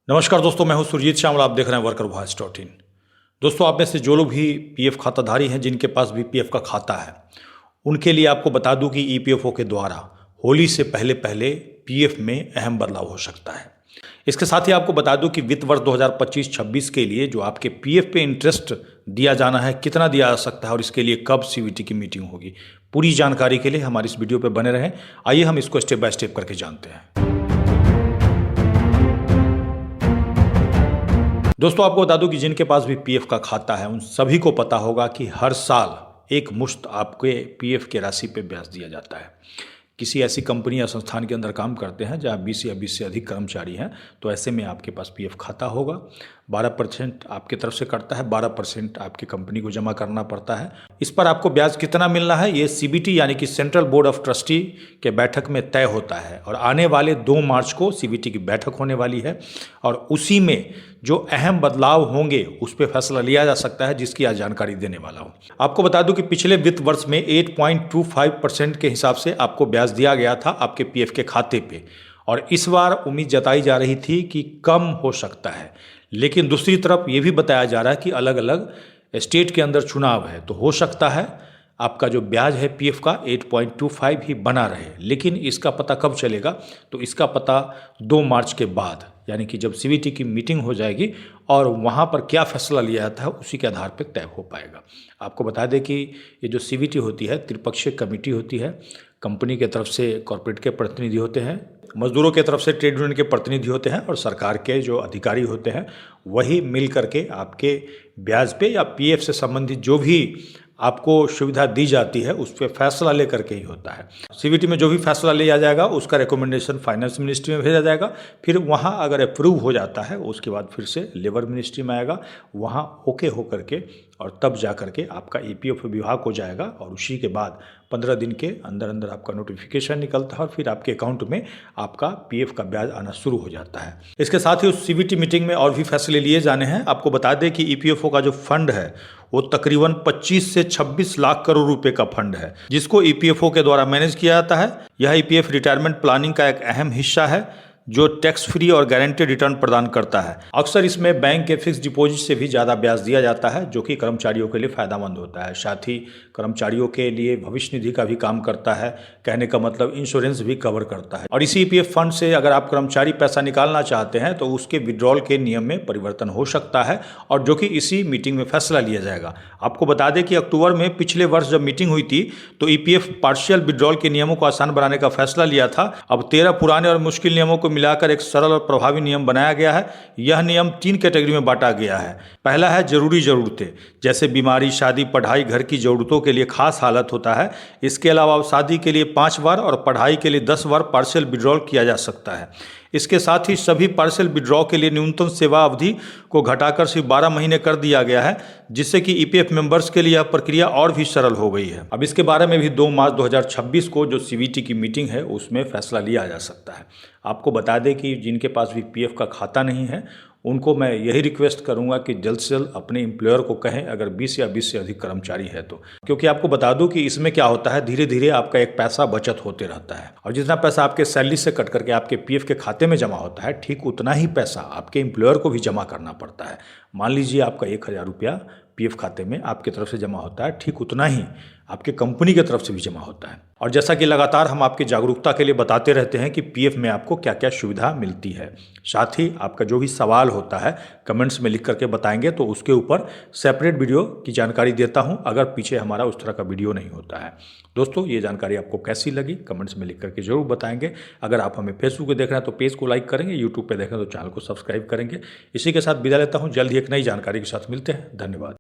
नमस्कार दोस्तों, मैं हूं सुरजीत श्यामल। आप देख रहे हैं वर्कर वॉइस .in। दोस्तों, आप में से जो लोग भी पीएफ खाताधारी हैं, जिनके पास भी पीएफ का खाता है, उनके लिए आपको बता दूं कि ईपीएफओ के द्वारा होली से पहले पहले पीएफ में अहम बदलाव हो सकता है। इसके साथ ही आपको बता दूं कि वित्त वर्ष 2025-26 के लिए जो आपके पीएफ पे इंटरेस्ट दिया जाना है, कितना दिया जा सकता है और इसके लिए कब सीवीटी की मीटिंग होगी, पूरी जानकारी के लिए हमारी इस वीडियो पर बने रहें। आइए हम इसको स्टेप बाय स्टेप करके जानते हैं। दोस्तों, आपको बता दूं कि जिनके पास भी पीएफ का खाता है, उन सभी को पता होगा कि हर साल एक मुश्त आपके पीएफ की राशि पे ब्याज दिया जाता है। किसी ऐसी कंपनी या संस्थान के अंदर काम करते हैं जहां 20 या 20 से अधिक कर्मचारी हैं, तो ऐसे में आपके पास पीएफ खाता होगा। 12% आपकी तरफ से कटता है, 12% आपकी कंपनी को जमा करना पड़ता है। इस पर आपको ब्याज कितना मिलना है, ये सीबीटी यानी कि सेंट्रल बोर्ड ऑफ ट्रस्टी के बैठक में तय होता है और आने वाले 2 मार्च को सीबीटी की बैठक होने वाली है और उसी में जो अहम बदलाव होंगे उस पर फैसला लिया जा सकता है, जिसकी आज जानकारी देने वाला हूँ। आपको बता दूं कि पिछले वित्त वर्ष में 8.25% के हिसाब से आपको ब्याज दिया गया था आपके पीएफ के खाते पे, और इस बार उम्मीद जताई जा रही थी कि कम हो सकता है। लेकिन दूसरी तरफ ये भी बताया जा रहा है कि अलग अलग स्टेट के अंदर चुनाव है, तो हो सकता है आपका जो ब्याज है पीएफ का 8.25 ही बना रहे। लेकिन इसका पता कब चलेगा, तो इसका पता 2 मार्च के बाद, यानी कि जब सीबीटी की मीटिंग हो जाएगी और वहाँ पर क्या फैसला लिया जाता है उसी के आधार पर तय हो पाएगा। आपको बता दें कि ये जो सीबीटी होती है, त्रिपक्षीय कमेटी होती है। कंपनी के तरफ से कॉर्पोरेट के प्रतिनिधि होते हैं, मजदूरों के तरफ से ट्रेड यूनियन के प्रतिनिधि होते हैं और सरकार के जो अधिकारी होते हैं वही मिल करके आपके ब्याज पे या पीएफ से संबंधित जो भी आपको सुविधा दी जाती है उस पर फैसला लेकर के ही होता है। सीबीटी में जो भी फैसला लिया जाएगा उसका रिकमेंडेशन फाइनेंस मिनिस्ट्री में भेजा जाएगा, फिर वहाँ अगर अप्रूव हो जाता है उसके बाद फिर से लेबर मिनिस्ट्री में आएगा, वहाँ ओके हो करके और तब जा करके आपका ईपीएफ विभाग हो जाएगा और उसी के बाद 15 दिन के अंदर अंदर आपका नोटिफिकेशन निकलता है और फिर आपके अकाउंट में आपका पीएफ का ब्याज आना शुरू हो जाता है। इसके साथ ही उस सीबीटी मीटिंग में और भी फैसले लिए जाने हैं। आपको बता दें कि ईपीएफओ का जो फंड है वो तकरीबन 25 से 26 लाख करोड़ रुपए का फंड है, जिसको ईपीएफओ के द्वारा मैनेज किया जाता है। यह ईपीएफ रिटायरमेंट प्लानिंग का एक अहम हिस्सा है जो टैक्स फ्री और गारंटेड रिटर्न प्रदान करता है। अक्सर इसमें बैंक के फिक्स डिपॉजिट से भी ज़्यादा ब्याज दिया जाता है, जो कि कर्मचारियों के लिए फ़ायदेमंद होता है। साथ ही कर्मचारियों के लिए भविष्य निधि का भी काम करता है, कहने का मतलब इंश्योरेंस भी कवर करता है। और इसी ईपीएफ फंड से अगर आप कर्मचारी पैसा निकालना चाहते हैं तो उसके विड्रॉल के नियम में परिवर्तन हो सकता है, और जो कि इसी मीटिंग में फैसला लिया जाएगा। आपको बता दें कि अक्टूबर में पिछले वर्ष जब मीटिंग हुई थी तो ईपीएफ पार्शियल विड्रॉल के नियमों को आसान बनाने का फैसला लिया था। अब 13 पुराने और मुश्किल नियमों को मिलाकर एक सरल और प्रभावी नियम बनाया गया है। यह नियम 3 कैटेगरी में बांटा गया है। पहला है जरूरी ज़रूरतें, जैसे बीमारी, शादी, पढ़ाई, घर की ज़रूरतों के लिए खास हालत होता है। इसके अलावा शादी के लिए 5 बार और पढ़ाई के लिए 10 बार पार्शियल विड्रॉल किया जा सकता है। इसके साथ ही सभी पार्शियल विड्रॉ के लिए न्यूनतम सेवा अवधि को घटाकर सिर्फ 12 महीने कर दिया गया है, जिससे कि ईपीएफ मेंबर्स के लिए यह प्रक्रिया और भी सरल हो गई है। अब इसके बारे में भी 2 मार्च 2026 को जो सीबीटी की मीटिंग है उसमें फैसला लिया जा सकता है। आपको बता दें कि जिनके पास भी पीएफ का खाता नहीं है उनको मैं यही रिक्वेस्ट करूंगा कि जल्द से जल्द अपने एम्प्लॉयर को कहें, अगर 20 या 20 से अधिक कर्मचारी है तो। क्योंकि आपको बता दूं कि इसमें क्या होता है, धीरे धीरे आपका एक पैसा बचत होते रहता है और जितना पैसा आपके सैलरी से कट करके आपके पीएफ के खाते में जमा होता है, ठीक उतना ही पैसा आपके एम्प्लॉयर को भी जमा करना पड़ता है। मान लीजिए आपका 1000 रुपया पीएफ खाते में आपकी तरफ से जमा होता है, ठीक उतना ही आपके कंपनी की तरफ से भी जमा होता है। और जैसा कि लगातार हम आपकी जागरूकता के लिए बताते रहते हैं कि पीएफ में आपको क्या क्या सुविधा मिलती है। साथ ही आपका जो भी सवाल होता है कमेंट्स में लिख करके बताएंगे तो उसके ऊपर सेपरेट वीडियो की जानकारी देता हूं, अगर पीछे हमारा उस तरह का वीडियो नहीं होता है। दोस्तों, ये जानकारी आपको कैसी लगी कमेंट्स में लिख करके जरूर बताएंगे। अगर आप हमें फेसबुक पे देख रहे हैं तो पेज को लाइक करेंगे, यूट्यूब पे देख रहे हैं तो चैनल को सब्सक्राइब करेंगे। इसी के साथ विदा लेता हूँ, जल्द ही एक नई जानकारी के साथ मिलते हैं। धन्यवाद।